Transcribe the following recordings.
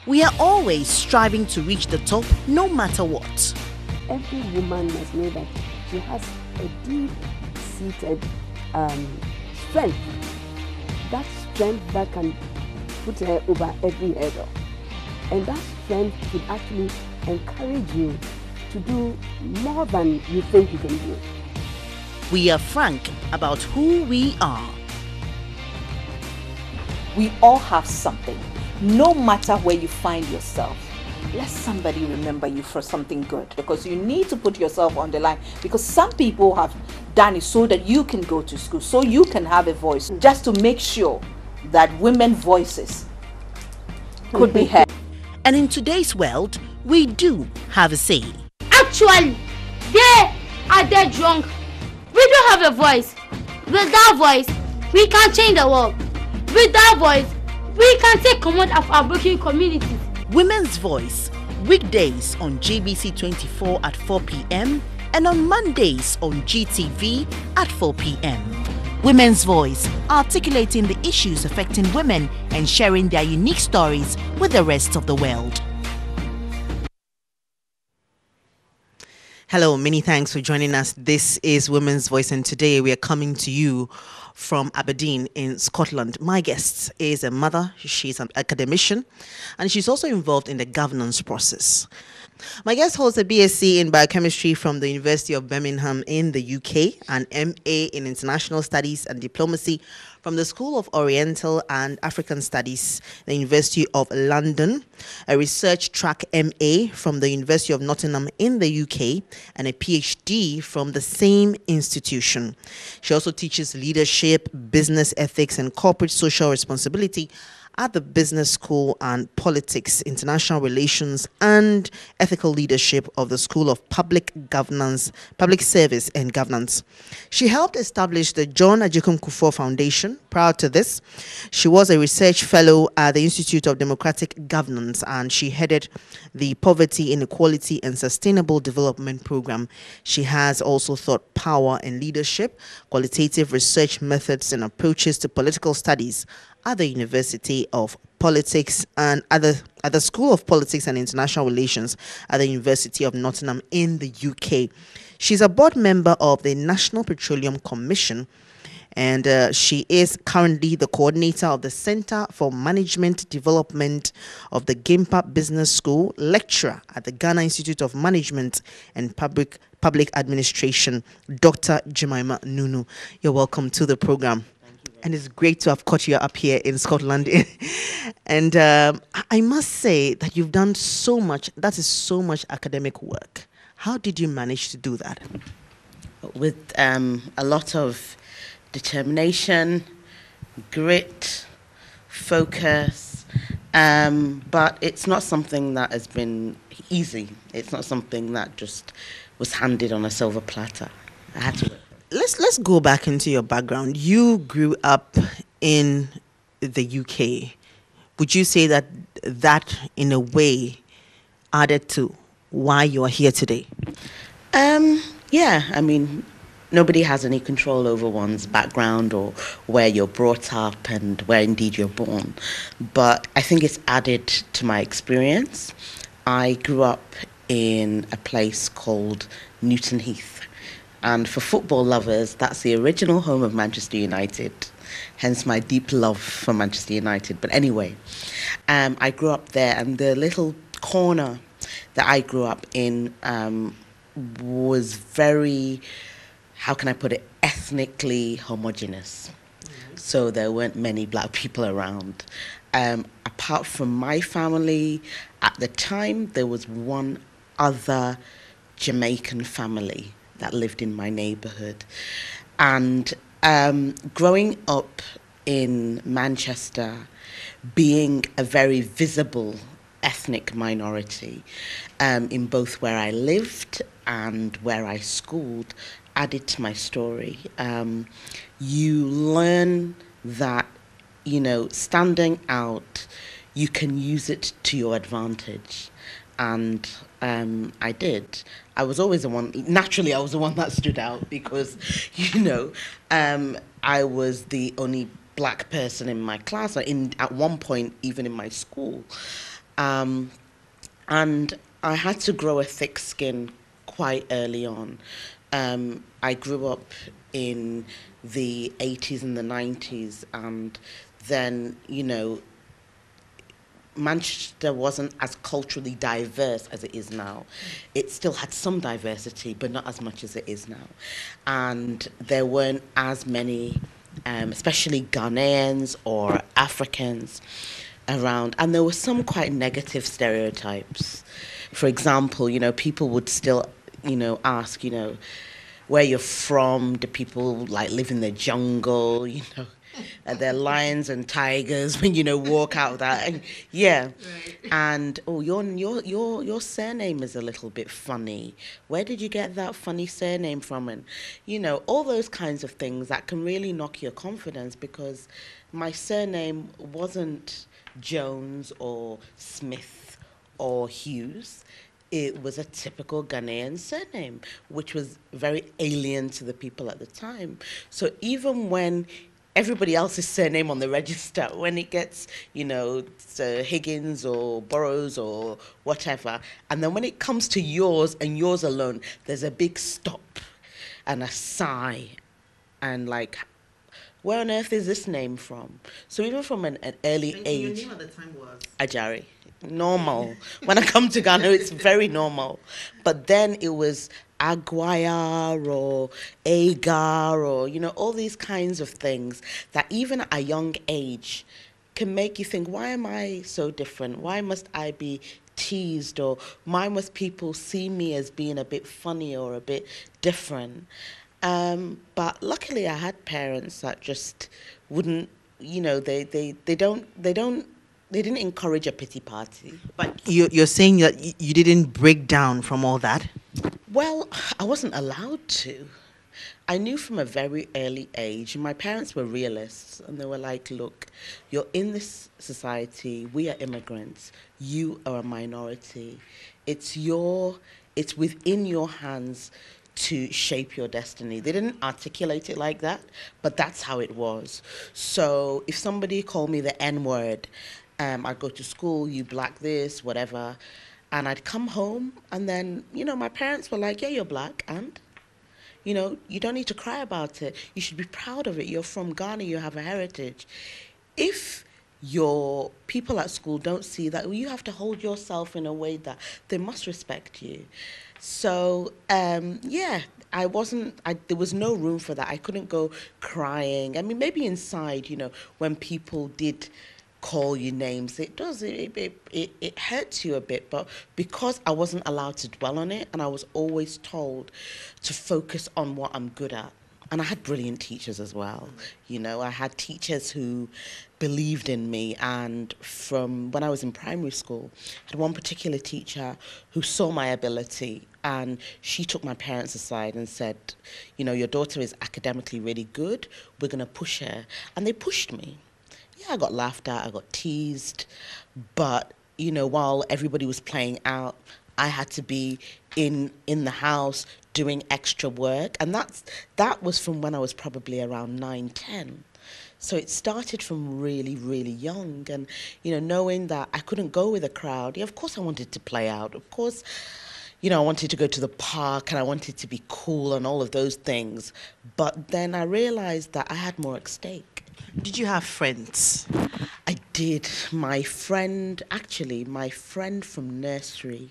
We are always striving to reach the top no matter what. Every woman must know that she has a deep-seated strength. That strength that can put her over every hurdle. And that strength should actually encourage you to do more than you think you can do. We are frank about who we are. We all have something, no matter where you find yourself. Let somebody remember you for something good, because you need to put yourself on the line, because some people have done it so that you can go to school, so you can have a voice, just to make sure that women's voices could be heard. And in today's world, we do have a say. Actually, they are dead drunk. We don't have a voice. With that voice, we can change the world. With that voice, we can take command of our broken communities. Women's Voice, weekdays on GBC 24 at 4 p.m. and on Mondays on GTV at 4 p.m. Women's Voice, articulating the issues affecting women and sharing their unique stories with the rest of the world. Hello, many thanks for joining us. This is Women's Voice, and today we are coming to you from Aberdeen in Scotland. My guest is a mother, she's an academician, and she's also involved in the governance process. My guest holds a BSc in biochemistry from the University of Birmingham in the UK, an MA in international studies and diplomacy from the School of Oriental and African Studies, the University of London, a research track MA from the University of Nottingham in the UK, and a PhD from the same institution. She also teaches leadership, business ethics, and corporate social responsibility at the Business School and Politics, International Relations and Ethical Leadership of the School of Public Governance, Public Service and Governance. She helped establish the John Agyekum Kufuor Foundation. Prior to this, she was a research fellow at the Institute of Democratic Governance, and she headed the Poverty, Inequality and Sustainable Development Program. She has also taught power and leadership, qualitative research methods and approaches to political studies at the University of Politics and at the School of Politics and International Relations at the University of Nottingham in the UK. She's a board member of the National Petroleum Commission, and she is currently the coordinator of the Center for Management Development of the GIMPA Business School, lecturer at the Ghana Institute of Management and Public Administration, Dr. Jemima Nunoo. You're welcome to the program. And it's great to have caught you up here in Scotland. And I must say that you've done so much. That is so much academic work. How did you manage to do that? With a lot of determination, grit, focus. But it's not something that has been easy. It's not something that just was handed on a silver platter. I had to work. Let's go back into your background. You grew up in the UK. Would you say that in a way added to why you are here today? Yeah, I mean, nobody has any control over one's background or where you're brought up and where indeed you're born. But I think it's added to my experience. I grew up in a place called Newton Heath. And for football lovers, that's the original home of Manchester United, hence my deep love for Manchester United. But anyway, I grew up there, and the little corner that I grew up in was very, how can I put it, ethnically homogenous. So there weren't many black people around. Apart from my family, at the time, there was one other Jamaican family that lived in my neighborhood. And growing up in Manchester, being a very visible ethnic minority in both where I lived and where I schooled, added to my story. You learn that, you know, standing out, you can use it to your advantage. And I did. I was always the one, naturally I was the one that stood out because, you know, I was the only black person in my class, or at one point even in my school. And I had to grow a thick skin quite early on. I grew up in the 80s and the 90s, and then, you know, Manchester wasn't as culturally diverse as it is now. It still had some diversity, but not as much as it is now. And there weren't as many, especially Ghanaians or Africans around. And there were some quite negative stereotypes. For example, you know, people would still, you know, ask, you know, where you're from. Do people like live in the jungle? You know, are there lions and tigers when, you know, walk out that? And, yeah. Right. And oh, your surname is a little bit funny. Where did you get that funny surname from? And, you know, all those kinds of things that can really knock your confidence, because my surname wasn't Jones or Smith or Hughes. It was a typical Ghanaian surname, which was very alien to the people at the time. So even when everybody else's surname on the register, when it gets, you know, Higgins or Burrows or whatever, and then when it comes to yours and yours alone, there's a big stop and a sigh and like, where on earth is this name from? So even from an early age... Your name at the time was? Ajari. Normal. When I come to Ghana, it's very normal. But then it was Aguayar or Agar or, you know, all these kinds of things that even at a young age can make you think, why am I so different? Why must I be teased? Or why must people see me as being a bit funny or a bit different? But luckily I had parents that just wouldn't, you know, they didn't encourage a pity party. But you're saying that you didn't break down from all that? Well, I wasn't allowed to. I knew from a very early age, my parents were realists, and they were like, look, you're in this society, we are immigrants, you are a minority. It's within your hands to shape your destiny. They didn't articulate it like that, but that's how it was. So if somebody called me the N-word, I'd go to school, you black this, whatever, and I'd come home, and then, you know, my parents were like, yeah, you're black, and, you know, you don't need to cry about it. You should be proud of it. You're from Ghana, you have a heritage. If your people at school don't see that, well, you have to hold yourself in a way that they must respect you. So, yeah, there was no room for that. I couldn't go crying. I mean, maybe inside, you know, when people did call you names, it hurts you a bit, but because I wasn't allowed to dwell on it, and I was always told to focus on what I'm good at. And I had brilliant teachers as well. You know, I had teachers who believed in me, and from when I was in primary school, I had one particular teacher who saw my ability, and she took my parents aside and said, you know, your daughter is academically really good, we're going to push her. And they pushed me. Yeah, I got laughed at, I got teased, but, you know, while everybody was playing out, I had to be in the house doing extra work, and that was from when I was probably around 9, 10. So it started from really, really young, and, you know, knowing that I couldn't go with a crowd. Yeah, of course I wanted to play out. Of course, you know, I wanted to go to the park, and I wanted to be cool and all of those things. But then I realized that I had more at stake. Did you have friends? I did. My friend from nursery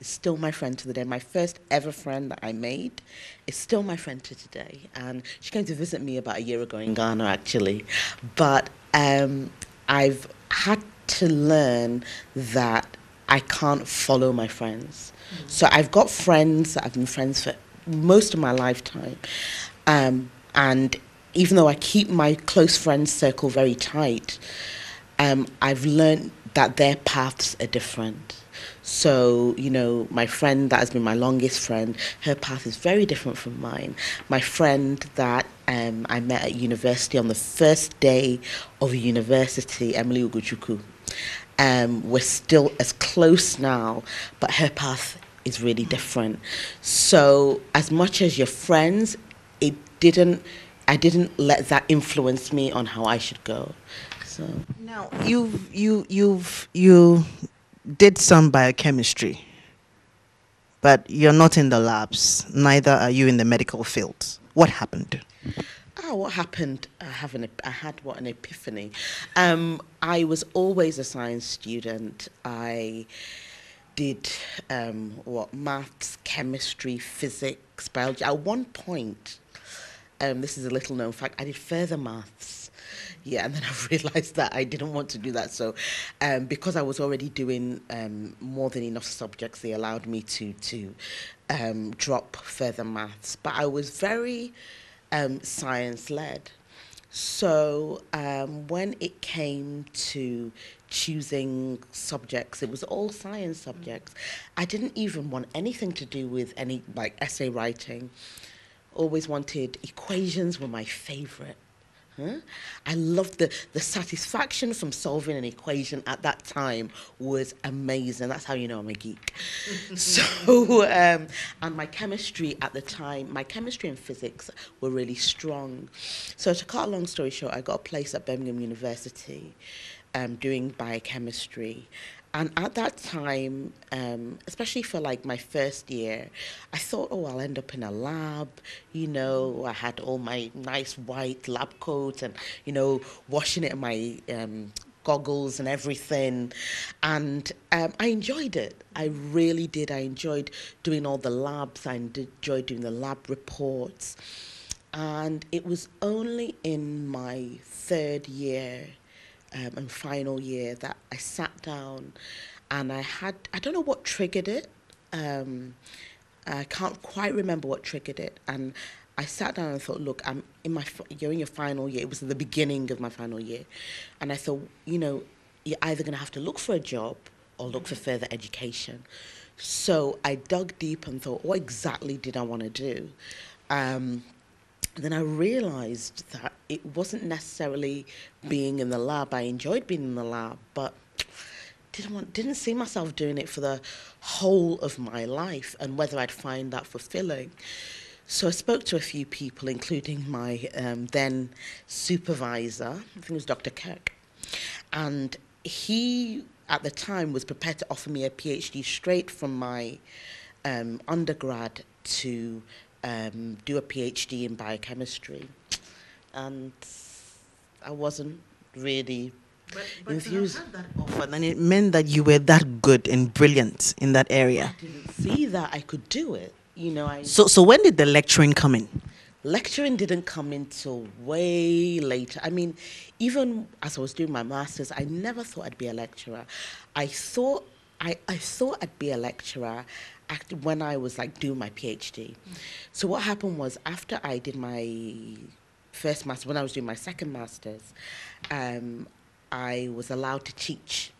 is still my friend to the day. My first ever friend that I made is still my friend to today. And she came to visit me about a year ago in Ghana, actually. But I've had to learn that I can't follow my friends. Mm. So I've got friends that I've been friends for most of my lifetime. And even though I keep my close friends circle very tight, I've learned that their paths are different. So, you know, my friend that has been my longest friend, her path is very different from mine. My friend that I met at university on the first day of university, Emily Ugochukwu, we're still as close now, but her path is really different. So as much as you're friends, I didn't let that influence me on how I should go. So Now, you did some biochemistry, but you're not in the labs. Neither are you in the medical field. What happened? what happened? I had an epiphany. I was always a science student. I did maths, chemistry, physics, biology. At one point, this is a little known fact, I did further maths. Yeah, and then I realized that I didn't want to do that. So because I was already doing more than enough subjects, they allowed me to drop further maths. But I was very science-led. So when it came to choosing subjects, it was all science subjects. I didn't even want anything to do with any essay writing. Always wanted equations were my favorite. I loved the satisfaction from solving an equation at that time was amazing. That's how you know I'm a geek. So, and my chemistry at the time, my chemistry and physics were really strong. So to cut a long story short, I got a place at Birmingham University doing biochemistry. And at that time, especially for my first year, I thought, oh, I'll end up in a lab. I had all my nice white lab coats and, washing it in my goggles and everything. And I enjoyed it. I really did. I enjoyed doing all the labs. I enjoyed doing the lab reports. And it was only in my third year and final year that I sat down and I don't know what triggered it. I can't quite remember what triggered it. And I sat down and thought, look, you're in your final year. It was the beginning of my final year. And I thought, you're either going to have to look for a job or look for further education. So I dug deep and thought, what exactly did I want to do? Then I realized that it wasn't necessarily being in the lab. I enjoyed being in the lab, but didn't see myself doing it for the whole of my life and whether I'd find that fulfilling. So I spoke to a few people, including my then supervisor, I think it was Dr. Kirk, and he, at the time, was prepared to offer me a PhD straight from my undergrad to do a PhD in biochemistry, and I wasn't really enthused. To have had that offer, then it meant that you were that good and brilliant in that area. I didn't see that I could do it. So when did the lecturing come in? Lecturing didn't come in till way later. I mean, even as I was doing my master's, I never thought I'd be a lecturer. I thought I'd be a lecturer when I was doing my PhD. So what happened was, after I did my first master, when I was doing my second master's, I was allowed to teach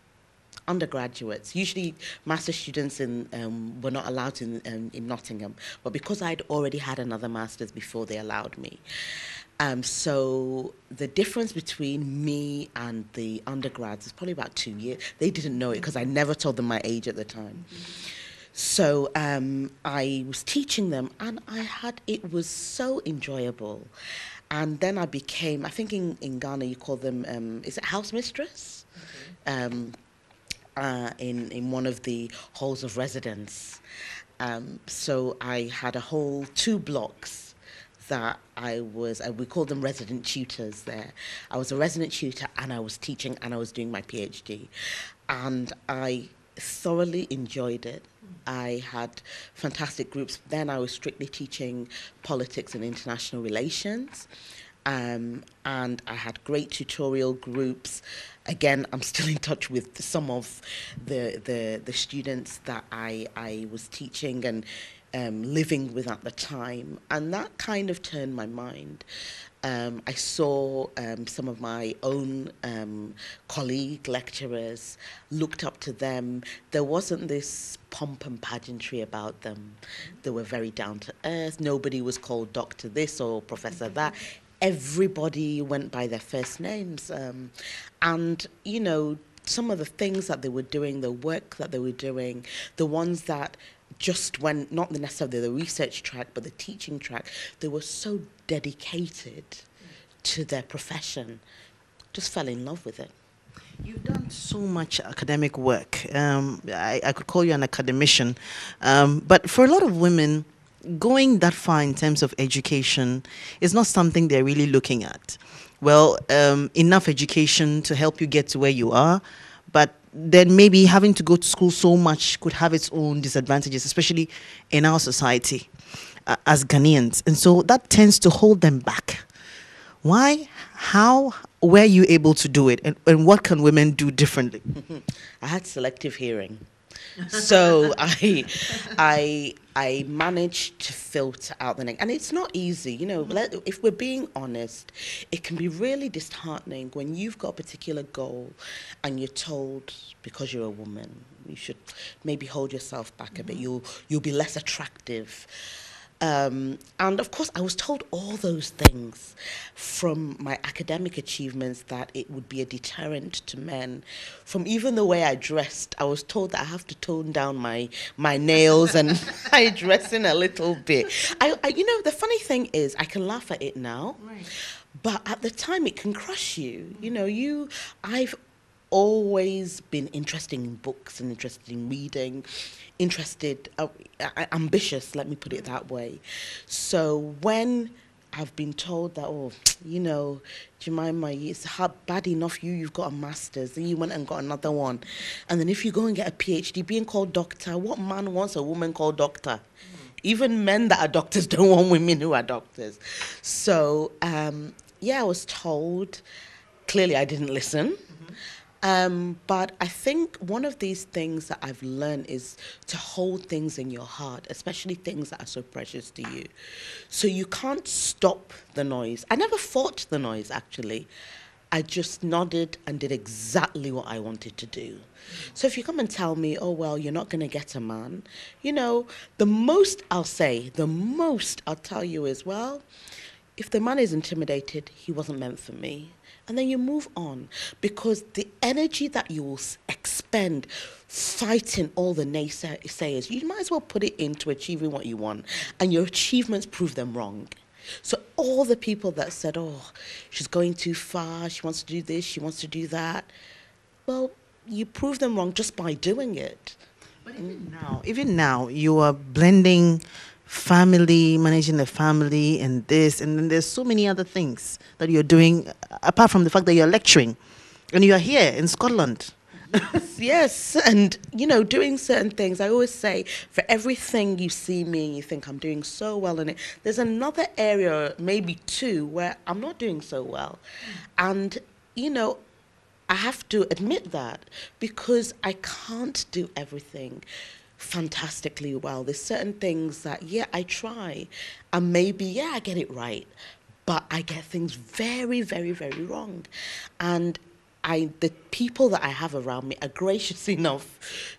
undergraduates. Usually master students were not allowed in Nottingham, but because I'd already had another master's before, they allowed me. So the difference between me and the undergrads is probably about 2 years. They didn't know it because I never told them my age at the time. So I was teaching them, and it was so enjoyable. And then I became, I think in Ghana you call them, is it house mistress? Okay. In one of the halls of residence. So I had a whole 2 blocks that we called them resident tutors there. I was a resident tutor, and I was teaching, and I was doing my PhD. And I thoroughly enjoyed it. I had fantastic groups. Then I was strictly teaching politics and international relations. And I had great tutorial groups. Again, I'm still in touch with some of the students that I was teaching and living with at the time. And that kind of turned my mind. I saw some of my own colleague lecturers, looked up to them. There wasn't this pomp and pageantry about them. They were very down to earth. Nobody was called Doctor this or Professor that. Everybody went by their first names. And, some of the things that they were doing, the work that they were doing, the ones that just went, not necessarily the research track, but the teaching track, they were so dedicated to their profession. just fell in love with it. You've done so much academic work. I could call you an academician. But for a lot of women, going that far in terms of education is not something they're really looking at. Well, enough education to help you get to where you are, but then maybe having to go to school so much could have its own disadvantages, especially in our society as Ghanaians. And so that tends to hold them back. Why? How were you able to do it? And what can women do differently? I had selective hearing. So I managed to filter out the negative. And it's not easy, you know, if we're being honest, it can be really disheartening when you've got a particular goal and you're told, because you're a woman, you should maybe hold yourself back a bit, you'll be less attractive. And of course, I was told all those things from my academic achievements, that it would be a deterrent to men. From even the way I dressed, I was told that I have to tone down my nails and my dressing a little bit. You know, the funny thing is, I can laugh at it now, right, but at the time it can crush you. You know, I've always been interested in books and interested in reading, ambitious, let me put it that way. So when I've been told that, oh, you know, Jemima, it's bad enough you've got a master's, then you went and got another one. And then if you go and get a PhD, being called doctor, what man wants a woman called doctor? Even men that are doctors don't want women who are doctors. So, I was told. Clearly, I didn't listen. But I think one of these things that I've learned is to hold things in your heart, especially things that are so precious to you. So you can't stop the noise. I never fought the noise, actually. I just nodded and did exactly what I wanted to do. So if you come and tell me, oh, well, you're not going to get a man, you know, the most I'll tell you is, well, if the man is intimidated, he wasn't meant for me. And then you move on, because the energy that you will expend fighting all the naysayers, you might as well put it into achieving what you want, and your achievements prove them wrong. So all the people that said, oh, she's going too far, she wants to do this, she wants to do that, well, you prove them wrong just by doing it. But even now, you are blending family, managing the family, and this, and then there's so many other things that you're doing, apart from the fact that you're lecturing, and you are here in Scotland. Yes, and you know, doing certain things. I always say, for everything you see me and you think I'm doing so well in it, there's another area, maybe two, where I'm not doing so well. And you know, I have to admit that, because I can't do everything fantastically well. There's certain things that, I try, and maybe, I get it right, but I get things very, very, very wrong. And the people that I have around me are gracious enough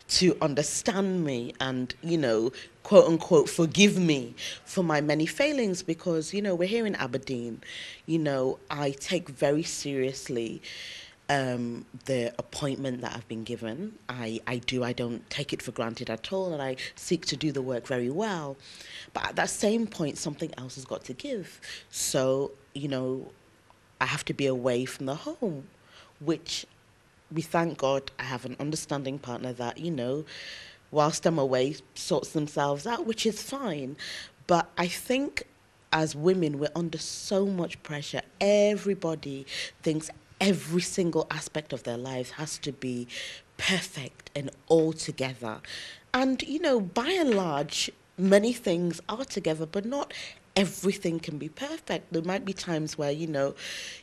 to understand me and, you know, quote unquote, forgive me for my many failings, because, you know, we're here in Aberdeen. You know, I take very seriously the appointment that I've been given. I don't take it for granted at all, and I seek to do the work very well. But at that same point, something else has got to give. So, you know, I have to be away from the home, which we thank God I have an understanding partner that, you know, whilst I'm away, sorts themselves out, which is fine. But I think as women, we're under so much pressure. Everybody thinks every single aspect of their lives has to be perfect and all together. And, you know, by and large, many things are together, but not everything can be perfect. There might be times where, you know,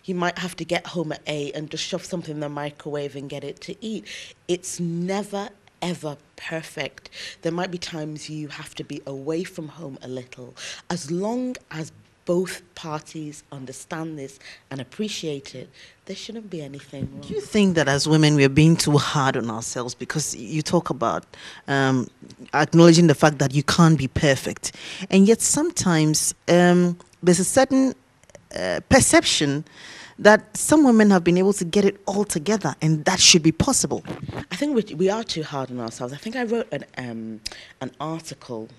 you might have to get home at 8 and just shove something in the microwave and get it to eat. It's never, ever perfect. There might be times you have to be away from home a little. As long as both parties understand this and appreciate it, there shouldn't be anything wrong. Do you think that as women we're being too hard on ourselves? Because you talk about acknowledging the fact that you can't be perfect, and yet sometimes there's a certain perception that some women have been able to get it all together, and that should be possible. I think we are too hard on ourselves. I think I wrote an article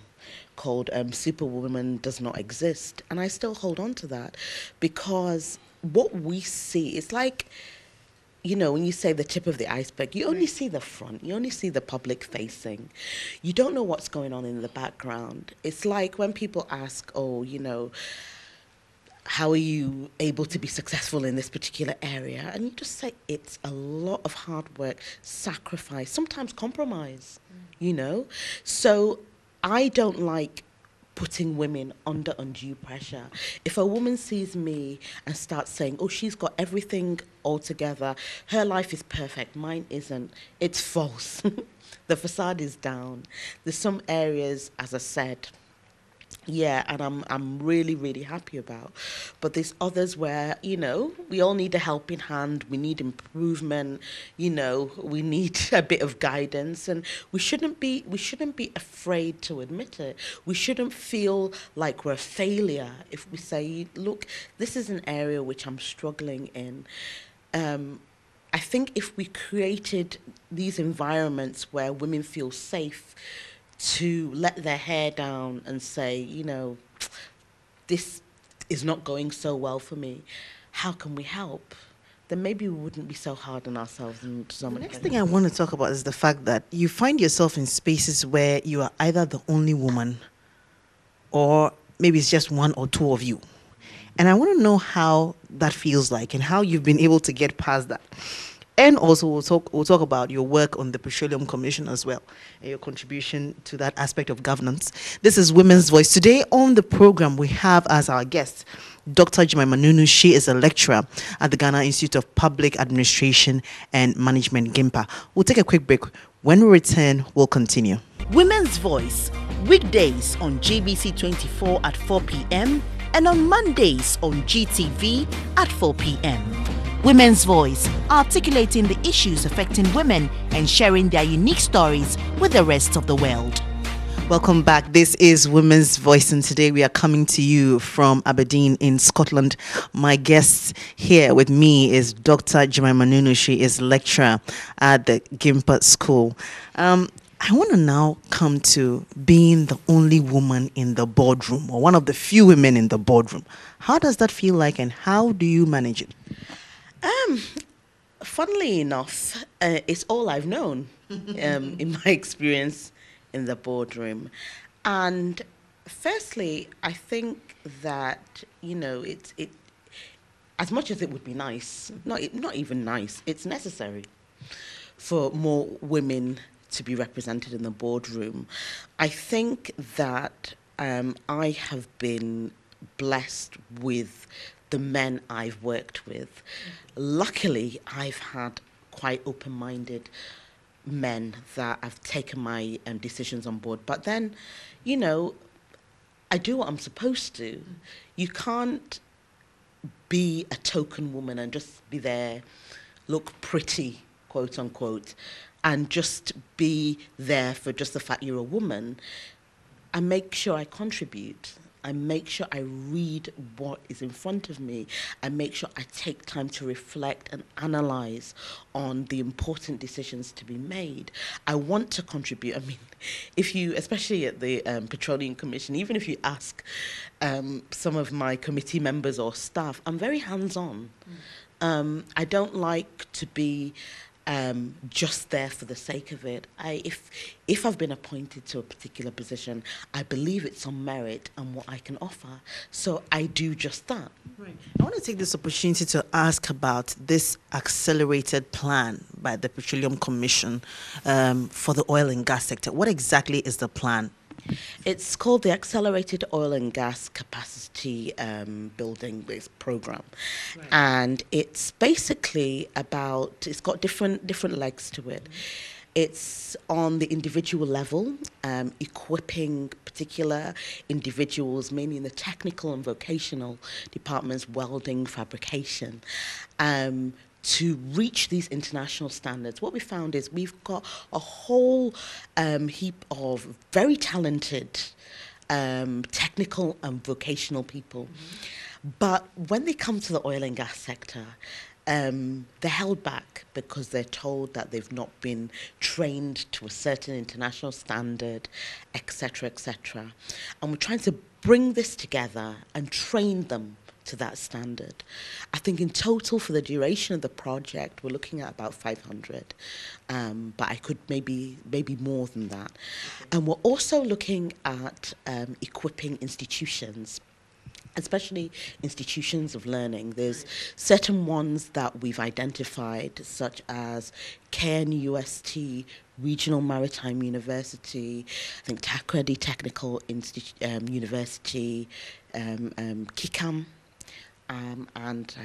called Superwoman Does Not Exist, and I still hold on to that, because what we see is like you know, when you say the tip of the iceberg, you only see the front, you only see the public facing. You don't know what's going on in the background. It's like when people ask, oh, you know, how are you able to be successful in this particular area? And you just say it's a lot of hard work, sacrifice, sometimes compromise, you know? So I don't like putting women under undue pressure. If a woman sees me and starts saying, oh, she's got everything all together, her life is perfect, mine isn't, it's false. The facade is down. There's some areas, as I said, yeah, and I'm really, really happy about. But there's others where, you know, we all need a helping hand, we need improvement, you know, we need a bit of guidance, and we shouldn't be afraid to admit it. We shouldn't feel like we're a failure if we say, look, this is an area which I'm struggling in. I think if we created these environments where women feel safe to let their hair down and say, you know, this is not going so well for me, how can we help? Then maybe we wouldn't be so hard on ourselves. And so the next thing I want to talk about is the fact that you find yourself in spaces where you are either the only woman or maybe it's just one or two of you. And I want to know how that feels like and how you've been able to get past that. And also we'll talk about your work on the Petroleum Commission as well, and your contribution to that aspect of governance. This is Women's Voice. Today on the program, we have as our guest Dr. Jemima Nunoo. She is a lecturer at the Ghana Institute of Public Administration and Management, GIMPA. We'll take a quick break. When we return, we'll continue. Women's Voice, weekdays on GBC 24 at 4 p.m. and on Mondays on GTV at 4 p.m. Women's Voice, articulating the issues affecting women and sharing their unique stories with the rest of the world. Welcome back. This is Women's Voice, and today we are coming to you from Aberdeen in Scotland. My guest here with me is Dr. Jemima Nunoo. She is lecturer at the GIMPA School. I want to now come to being the only woman in the boardroom, or one of the few women in the boardroom. How does that feel like, and how do you manage it? Funnily enough, it's all I've known in my experience in the boardroom. And firstly, I think that, you know, it as much as it would be nice, not even nice, it's necessary for more women to be represented in the boardroom. I think that I have been blessed with the men I've worked with. Luckily, I've had quite open-minded men that have taken my decisions on board. But then, you know, I do what I'm supposed to. You can't be a token woman and just be there, look pretty, quote unquote, and just be there for just the fact you're a woman. I make sure I contribute. I make sure I read what is in front of me. I make sure I take time to reflect and analyze on the important decisions to be made. I want to contribute. I mean, if you, especially at the Petroleum Commission, even if you ask some of my committee members or staff, I'm very hands-on. I don't like to be just there for the sake of it. If I've been appointed to a particular position, I believe it's on merit and what I can offer. So I do just that. Right. I want to take this opportunity to ask about this accelerated plan by the Petroleum Commission for the oil and gas sector. What exactly is the plan? It's called the Accelerated Oil and Gas Capacity Building Program. Right. And it's basically about, it's got different legs to it. It's on the individual level, equipping particular individuals, mainly in the technical and vocational departments, welding, fabrication, to reach these international standards. What we found is we've got a whole heap of very talented technical and vocational people. But when they come to the oil and gas sector, they're held back because they're told that they've not been trained to a certain international standard, etc., etc. And we're trying to bring this together and train them to that standard. I think in total for the duration of the project, we're looking at about 500, but I could maybe more than that. And we're also looking at equipping institutions, especially institutions of learning. There's certain ones that we've identified, such as KNUST, Regional Maritime University, I think Takoradi Technical University, KICAM, and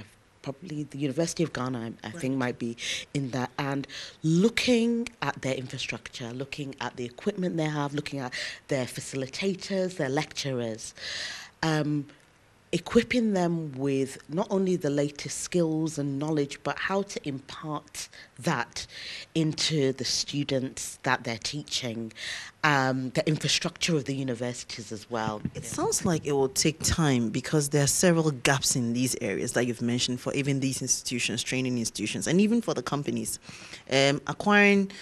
probably the University of Ghana, I think might be in that, and looking at their infrastructure, looking at the equipment they have, looking at their facilitators, their lecturers, equipping them with not only the latest skills and knowledge, but how to impart that into the students that they're teaching, the infrastructure of the universities as well. It sounds like it will take time because there are several gaps in these areas that you've mentioned for even these institutions, training institutions, and even for the companies. Acquiring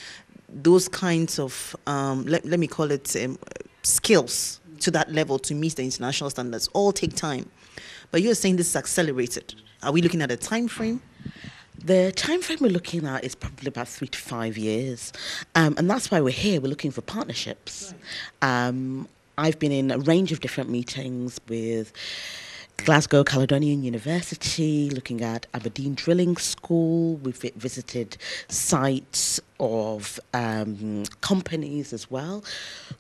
those kinds of, let me call it, skills to that level to meet the international standards all take time. But you're saying this is accelerated. Are we looking at a time frame? The time frame we're looking at is probably about 3 to 5 years. And that's why we're here. We're looking for partnerships. Right. I've been in a range of different meetings with Glasgow Caledonian University, looking at Aberdeen Drilling School. We've visited sites of companies as well,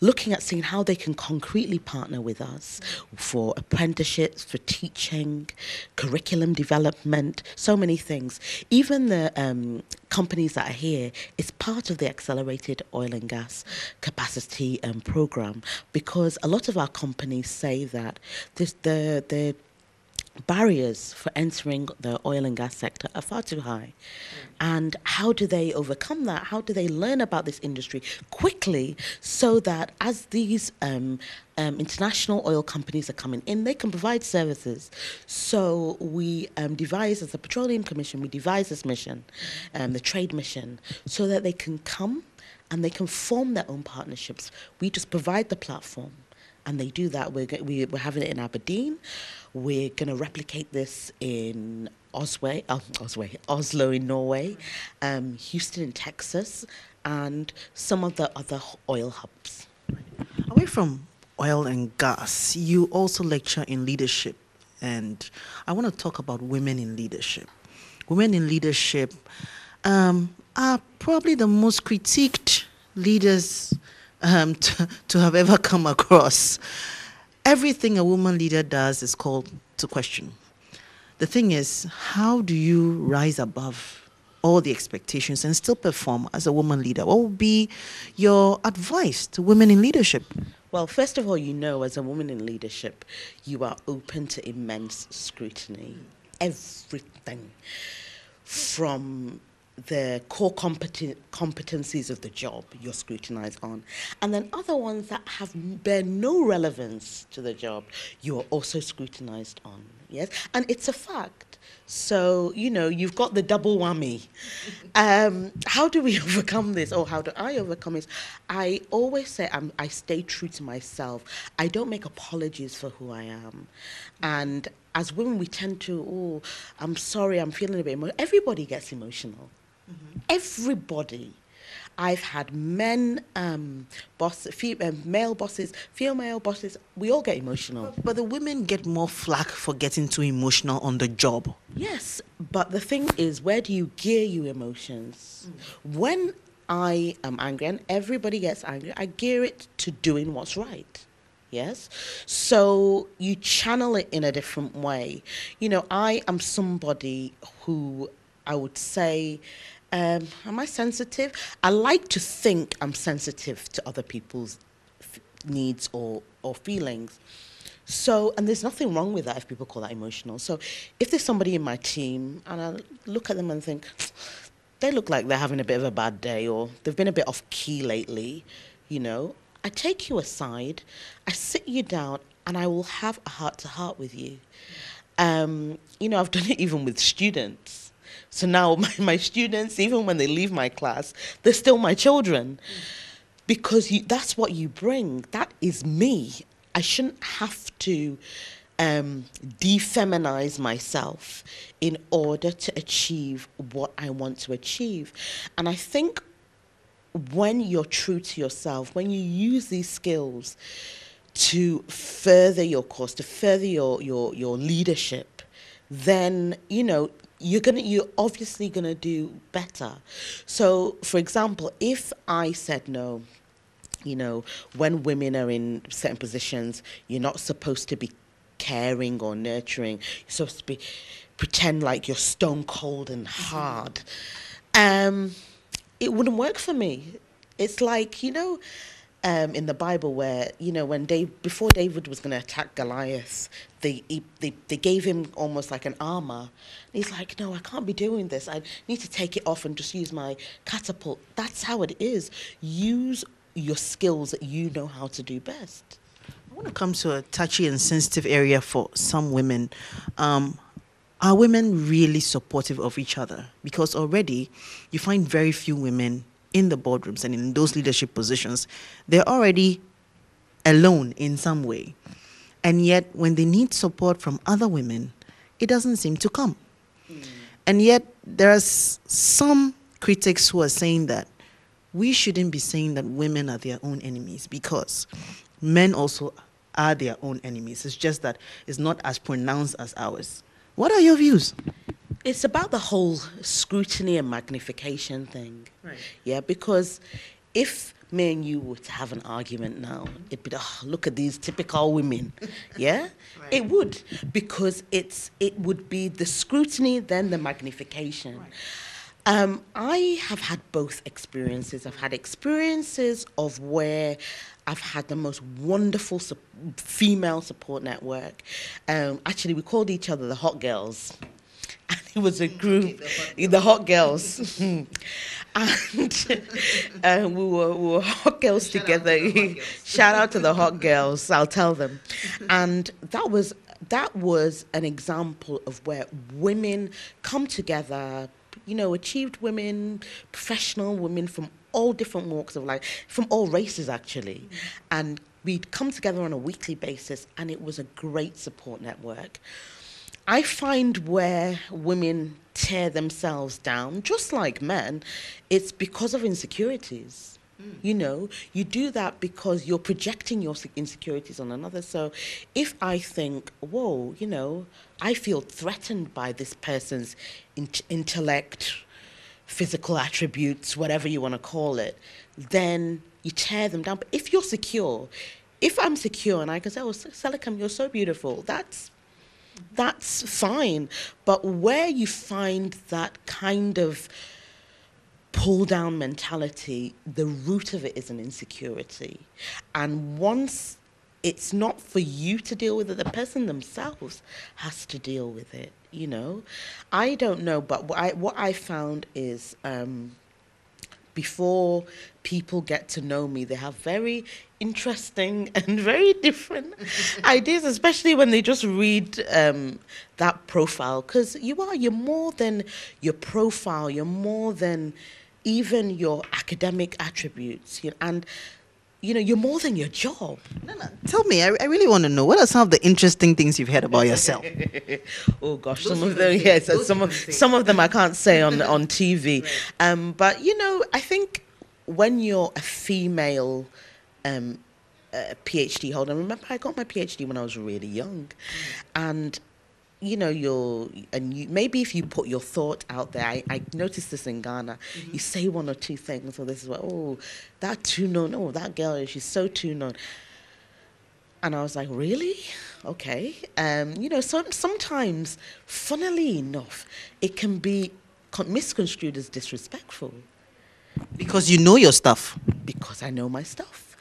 looking at seeing how they can concretely partner with us for apprenticeships, for teaching, curriculum development, so many things. Even the companies that are here is part of the Accelerated Oil and Gas Capacity Program, because a lot of our companies say that the barriers for entering the oil and gas sector are far too high. And how do they overcome that? How do they learn about this industry quickly so that as these international oil companies are coming in, they can provide services? So we devise, as the Petroleum Commission, we devise this mission, the trade mission, so that they can come and they can form their own partnerships. We just provide the platform. And they do that. We're having it in Aberdeen. We're going to replicate this in Oslo in Norway, Houston in Texas, and some of the other oil hubs. Away from oil and gas, you also lecture in leadership. And I want to talk about women in leadership. Women in leadership are probably the most critiqued leaders to have ever come across. Everything a woman leader does is called to question. The thing is, how do you rise above all the expectations and still perform as a woman leader? What would be your advice to women in leadership? Well, first of all, as a woman in leadership, you are open to immense scrutiny. Everything from the core competencies of the job you're scrutinized on, and then other ones that bear no relevance to the job you're also scrutinized on. Yes, and it's a fact. So you've got the double whammy. How do we overcome this, or how do I overcome this? I always say I stay true to myself. I don't make apologies for who I am. And as women, we tend to, I'm sorry, I'm feeling a bit emotional. Everybody gets emotional. Mm-hmm. Everybody. I've had men, male bosses, female bosses. We all get emotional. But the women get more flack for getting too emotional on the job. Yes, but the thing is, where do you gear your emotions? When I am angry, and everybody gets angry, I gear it to doing what's right. Yes? So you channel it in a different way. I am somebody who I would say, am I sensitive? I like to think I'm sensitive to other people's needs or feelings. So, and there's nothing wrong with that if people call that emotional. So if there's somebody in my team and I look at them and think, they look like they're having a bit of a bad day or they've been a bit off key lately, I take you aside, I sit you down, and I will have a heart-to-heart with you. I've done it even with students. So now my students, even when they leave my class, they're still my children. Because that's what you bring. That is me. I shouldn't have to defeminize myself in order to achieve what I want to achieve. And I think when you're true to yourself, when you use these skills to further your cause, to further your leadership, then, you know, you're obviously gonna do better. So, for example, if I said no, you know, when women are in certain positions, you're not supposed to be caring or nurturing. You're supposed to be pretend like you're stone cold and hard. It wouldn't work for me. It's like, you know, in the Bible where, you know, when before David was going to attack Goliath, they gave him almost like an armor. He's like, no, I can't be doing this. I need to take it off and just use my catapult. That's how it is. Use your skills that you know how to do best. I want to come to a touchy and sensitive area for some women. Are women really supportive of each other? Because already you find very few women in the boardrooms and in those leadership positions. They're already alone in some way. And yet when they need support from other women, it doesn't seem to come. And yet there are some critics who are saying that we shouldn't be saying that women are their own enemies, because men also are their own enemies. It's just that it's not as pronounced as ours. What are your views? It's about the whole scrutiny and magnification thing. Right. Yeah, because if me and you were to have an argument now, it'd be, oh, look at these typical women. Yeah? Right. It would, because it would be the scrutiny, then the magnification. Right. I have had both experiences. I've had experiences of where I've had the most wonderful female support network. Actually, we called each other the Hot Girls. And it was a group, the Hot Girls. And we were Hot Girls together. Shout out to the Hot Girls, I'll tell them. And that was an example of where women come together, you know, achieved women, professional women from all different walks of life, from all races actually. And we'd come together on a weekly basis, and it was a great support network. I find where women tear themselves down, just like men, it's because of insecurities. You know, you do that because you're projecting your insecurities on another. So if I think, whoa, you know, I feel threatened by this person's intellect, physical attributes, whatever you want to call it, then you tear them down. But if you're secure, if I'm secure and I can say, oh, Selikem, you're so beautiful, that's fine. But where you find that kind of pull down mentality, the root of it is an insecurity. And once it's not for you to deal with it, the person themselves has to deal with it, you know. I don't know, but what I found is before people get to know me, they have very interesting and very different ideas, especially when they just read that profile. Because you're more than your profile, you're more than even your academic attributes, you know, and you know, you're more than your job. No. Tell me, I really want to know, what are some of the interesting things you've heard about yourself? Oh gosh, some of them, yes, some of them I can't say on TV. Right. But you know, I think when you're a female PhD holder, remember I got my PhD when I was really young, and you know, maybe if you put your thought out there, I noticed this in Ghana, you say one or two things, or this is what, oh, that too known, oh, that girl, she's so too known. And I was like, really? Okay. You know, sometimes, funnily enough, it can be misconstrued as disrespectful. Because you know your stuff. Because I know my stuff.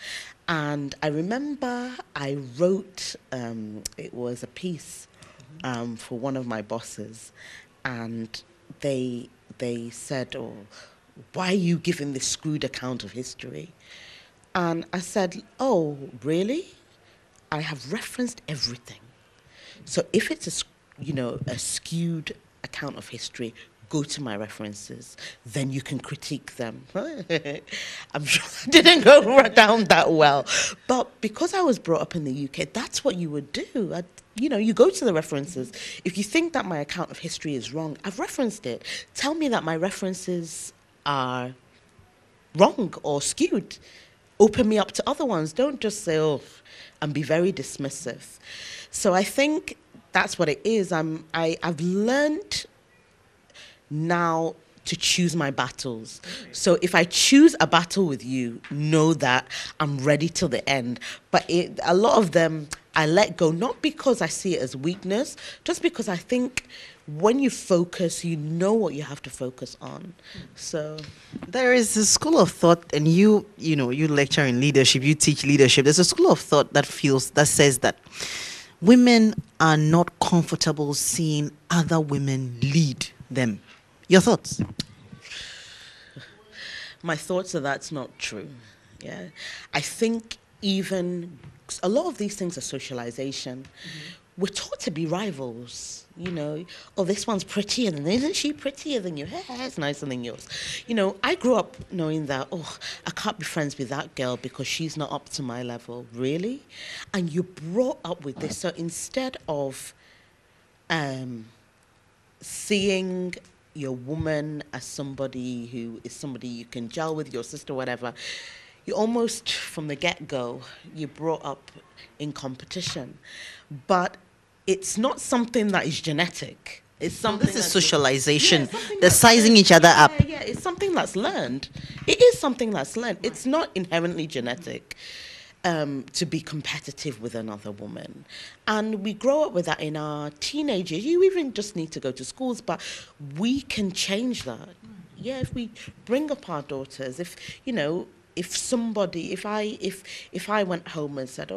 And I remember I wrote, it was a piece for one of my bosses, and they said, oh, why are you giving this screwed account of history? And I said, oh, really? I have referenced everything. So if it's a skewed account of history, go to my references, then you can critique them. I'm sure I didn't go down that well. But because I was brought up in the UK, that's what you would do. You go to the references. If you think that my account of history is wrong, I've referenced it. Tell me that my references are wrong or skewed. Open me up to other ones. Don't just say, oh, and be very dismissive. So I think that's what it is. I've learned now to choose my battles. So if I choose a battle with you, know that I'm ready till the end. But a lot of them I let go, not because I see it as weakness, just because I think when you focus, you know what you have to focus on. So there is a school of thought, and you lecture in leadership, you teach leadership. There's a school of thought that says that women are not comfortable seeing other women lead them. Your thoughts? My thoughts are that's not true. Yeah, I think even a lot of these things are socialization. We're taught to be rivals. Oh, this one's prettier than, isn't she prettier than you? Her hair's nicer than yours. I grew up knowing that, I can't be friends with that girl because she's not up to my level. Really? And you're brought up with this. So instead of seeing your woman as somebody who is somebody you can gel with, your sister, whatever, you almost, from the get-go, you're brought up in competition. But it's not something that is genetic. It's something. This is socialization. They're sizing each other up. Yeah, it's something that's learned. It is something that's learned. It's not inherently genetic to be competitive with another woman. And we grow up with that in our teenagers. You even just need to go to schools, but we can change that. Yeah, if we bring up our daughters, if I went home and said,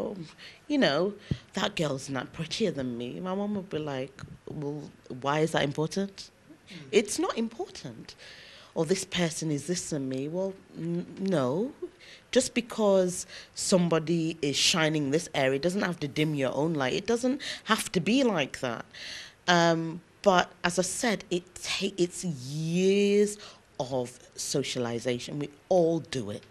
that girl's not prettier than me, my mom would be like, well, why is that important? It's not important. Or this person is this than me. Well, no. Just because somebody is shining this area doesn't have to dim your own light. It doesn't have to be like that. But as I said, it's years of socialization. We all do it.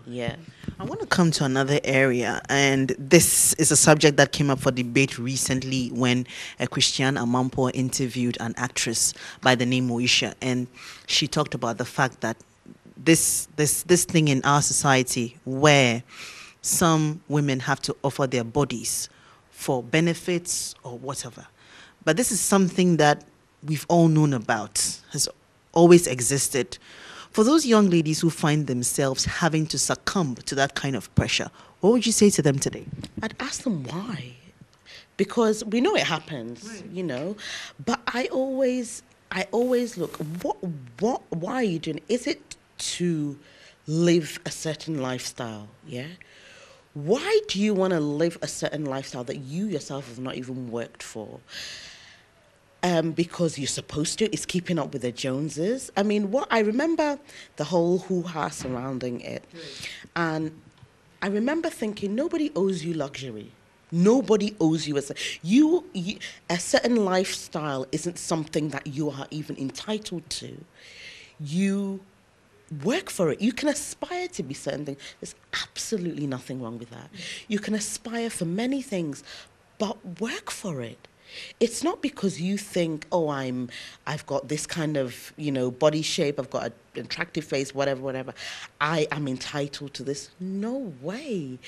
Yeah. I want to come to another area, and this is a subject that came up for debate recently when Christiane Amanpour interviewed an actress by the name Moesha, and she talked about the fact that this thing in our society where some women have to offer their bodies for benefits or whatever. But this is something that we've all known about, has always existed. For those young ladies who find themselves having to succumb to that kind of pressure, what would you say to them today? I'd ask them why. Because we know it happens, But I always look, why are you doing it? Is it to live a certain lifestyle, yeah? Why do you want to live a certain lifestyle that you yourself have not even worked for? Because you're supposed to. It's keeping up with the Joneses. I mean, I remember the whole hoo-ha surrounding it. And I remember thinking, nobody owes you luxury. Nobody owes you a certain lifestyle isn't something that you are even entitled to. You work for it. You can aspire to be certain things. There's absolutely nothing wrong with that. You can aspire for many things, but work for it. It's not because you think, I've got this kind of, body shape, I've got an attractive face, whatever, I am entitled to this. No way.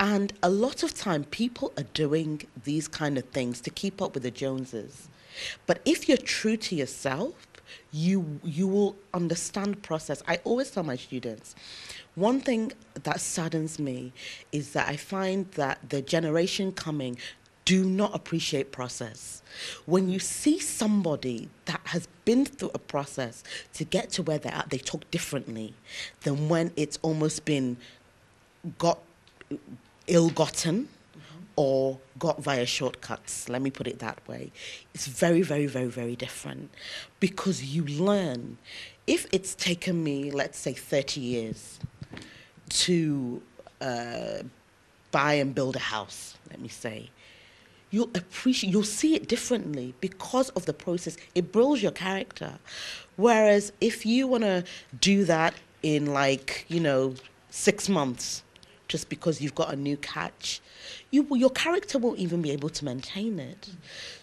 And a lot of time people are doing these kind of things to keep up with the Joneses. But if you're true to yourself, you will understand process. I always tell my students, one thing that saddens me is that I find that the generation coming do not appreciate process. When you see somebody that has been through a process to get to where they're at, they talk differently than when it's almost been ill-gotten or got via shortcuts. Let me put it that way. It's very, very, very, very different because you learn. If it's taken me, let's say, 30 years to buy and build a house, let me say, you'll see it differently because of the process. It builds your character. Whereas if you want to do that in 6 months, just because you've got a new catch, your character won't even be able to maintain it.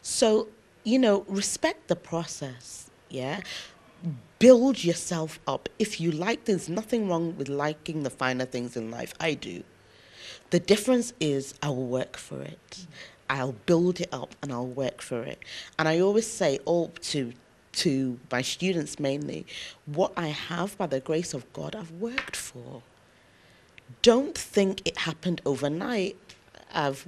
So, respect the process, yeah? Build yourself up. If you there's nothing wrong with liking the finer things in life. I do. The difference is I will work for it. I'll build it up and I'll work for it. And I always say, to my students mainly, what I have by the grace of God, I've worked for. Don't think it happened overnight. I've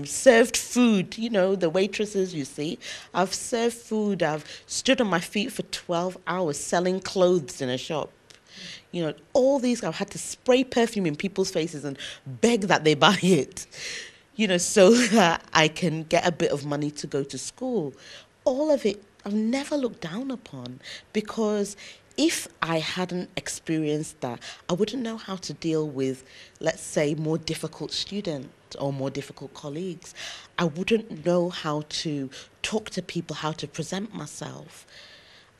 served food, the waitresses you see. I've served food. I've stood on my feet for 12 hours selling clothes in a shop. All these, I've had to spray perfume in people's faces and beg that they buy it, so that I can get a bit of money to go to school. All of it, I've never looked down upon, because if I hadn't experienced that, I wouldn't know how to deal with, let's say, more difficult students or more difficult colleagues. I wouldn't know how to talk to people, how to present myself.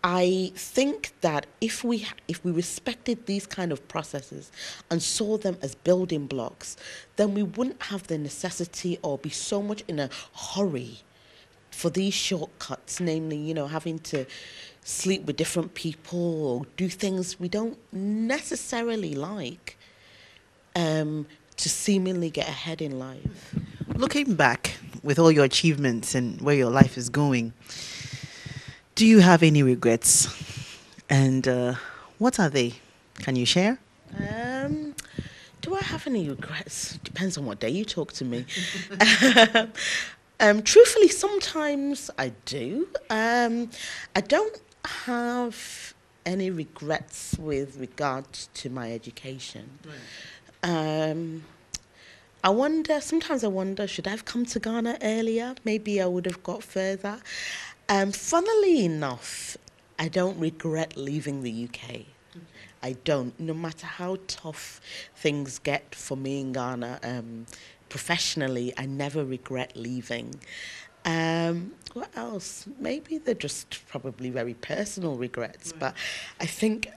I think that if we respected these kind of processes and saw them as building blocks, then we wouldn't have the necessity or be so much in a hurry for these shortcuts, namely, having to sleep with different people or do things we don't necessarily like to seemingly get ahead in life. Looking back with all your achievements and where your life is going, do you have any regrets? And what are they? Can you share? Do I have any regrets? Depends on what day you talk to me. Truthfully, sometimes I do. I don't have any regrets with regards to my education. Right. Sometimes I wonder, should I have come to Ghana earlier? Maybe I would have got further. Funnily enough, I don't regret leaving the UK. I don't. No matter how tough things get for me in Ghana, professionally, I never regret leaving. What else? Maybe they're just probably very personal regrets. Right. But I think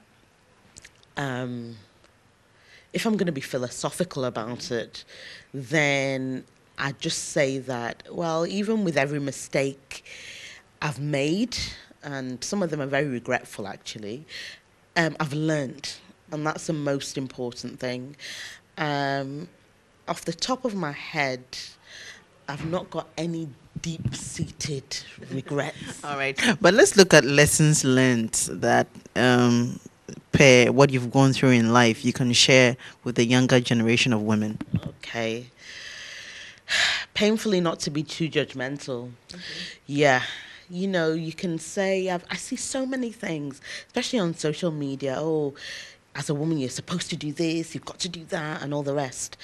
if I'm going to be philosophical about it, then I'd just say that, well, even with every mistake I've made, and some of them are very regretful actually, I've learned, and that's the most important thing. Off the top of my head, I've not got any deep-seated regrets. All right, but let's look at lessons learned that pair what you've gone through in life you can share with the younger generation of women. Okay. Painfully not to be too judgmental. Okay. Yeah. You can say, I see so many things, especially on social media. Oh, as a woman, you're supposed to do this, you've got to do that, and all the rest.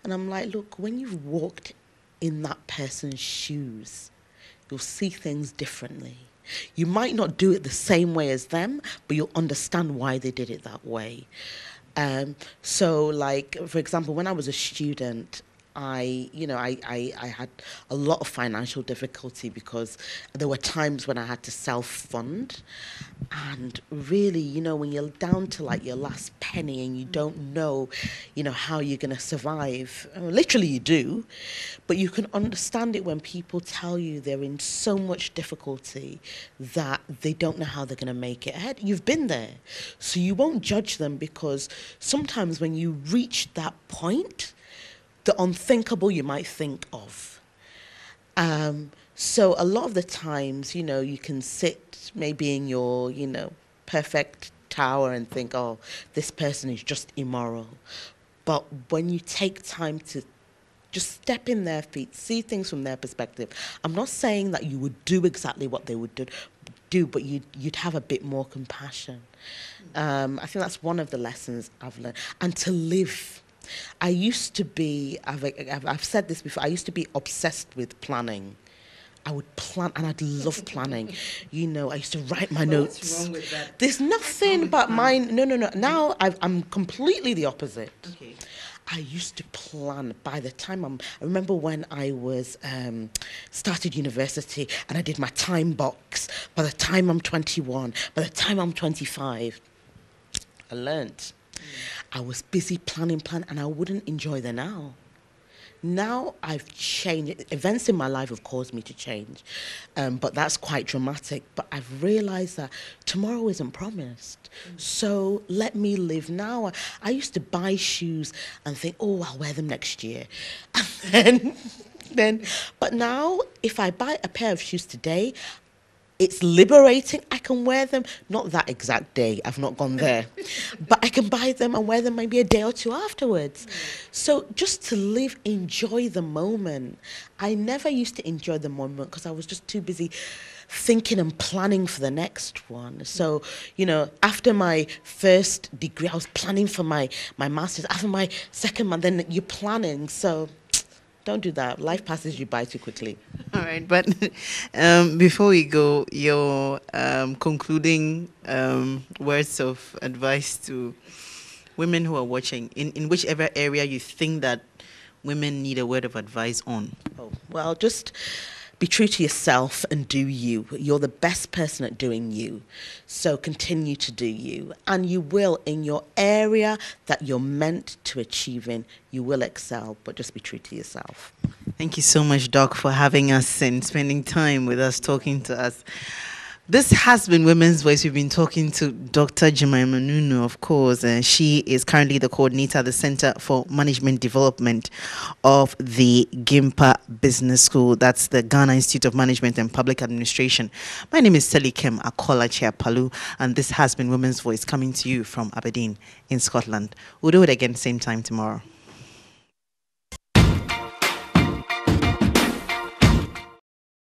And I'm like, look, when you've walked in that person's shoes, you'll see things differently. You might not do it the same way as them, but you'll understand why they did it that way. So, like, for example, when I was a student, I had a lot of financial difficulty because there were times when I had to self-fund, and really, when you're down to like your last penny and you don't know, how you're going to survive. Literally you do, but you can understand it when people tell you they're in so much difficulty that they don't know how they're going to make it ahead. You've been there, so you won't judge them, because sometimes when you reach that point, the unthinkable you might think of. So a lot of the times, you can sit maybe in your, perfect tower and think, oh, this person is just immoral. But when you take time to just step in their feet, see things from their perspective, I'm not saying that you would do exactly what they would do, but you'd have a bit more compassion. I think that's one of the lessons I've learned. And to live. I used to be, I've said this before, I used to be obsessed with planning. I would plan, and I'd love planning. I used to write my notes. What's wrong with that? There's nothing but mine. No. Now I'm completely the opposite. Okay. I used to plan. By the time I remember when I was started university and I did my time box. By the time I'm 21, by the time I'm 25, I learned. I was busy planning, and I wouldn't enjoy the now. Now I've changed. Events in my life have caused me to change, but that's quite dramatic. But I've realized that tomorrow isn't promised. So let me live now. I used to buy shoes and think, oh, I'll wear them next year. And but now if I buy a pair of shoes today, it's liberating. I can wear them, not that exact day, I've not gone there, but I can buy them and wear them maybe a day or two afterwards. So just to live, enjoy the moment. I never used to enjoy the moment because I was just too busy thinking and planning for the next one. So, you know, after my first degree, I was planning for my master's. After my second one, then you're planning. So don't do that. Life passes you by too quickly. All right, but before we go, your concluding words of advice to women who are watching, in whichever area you think that women need a word of advice on. Oh, well, just be true to yourself and do you. You're the best person at doing you. So continue to do you. And you will, in your area that you're meant to achieve in, you will excel, but just be true to yourself. Thank you so much, Doc, for having us and spending time with us, talking to us. This has been Women's Voice. We've been talking to Dr. Jemima Nunoo, of course. She is currently the coordinator at the Center for Management Development of the GIMPA Business School. That's the Ghana Institute of Management and Public Administration. My name is Selikem Acolatse Apaloo, and this has been Women's Voice coming to you from Aberdeen in Scotland. We'll do it again same time tomorrow.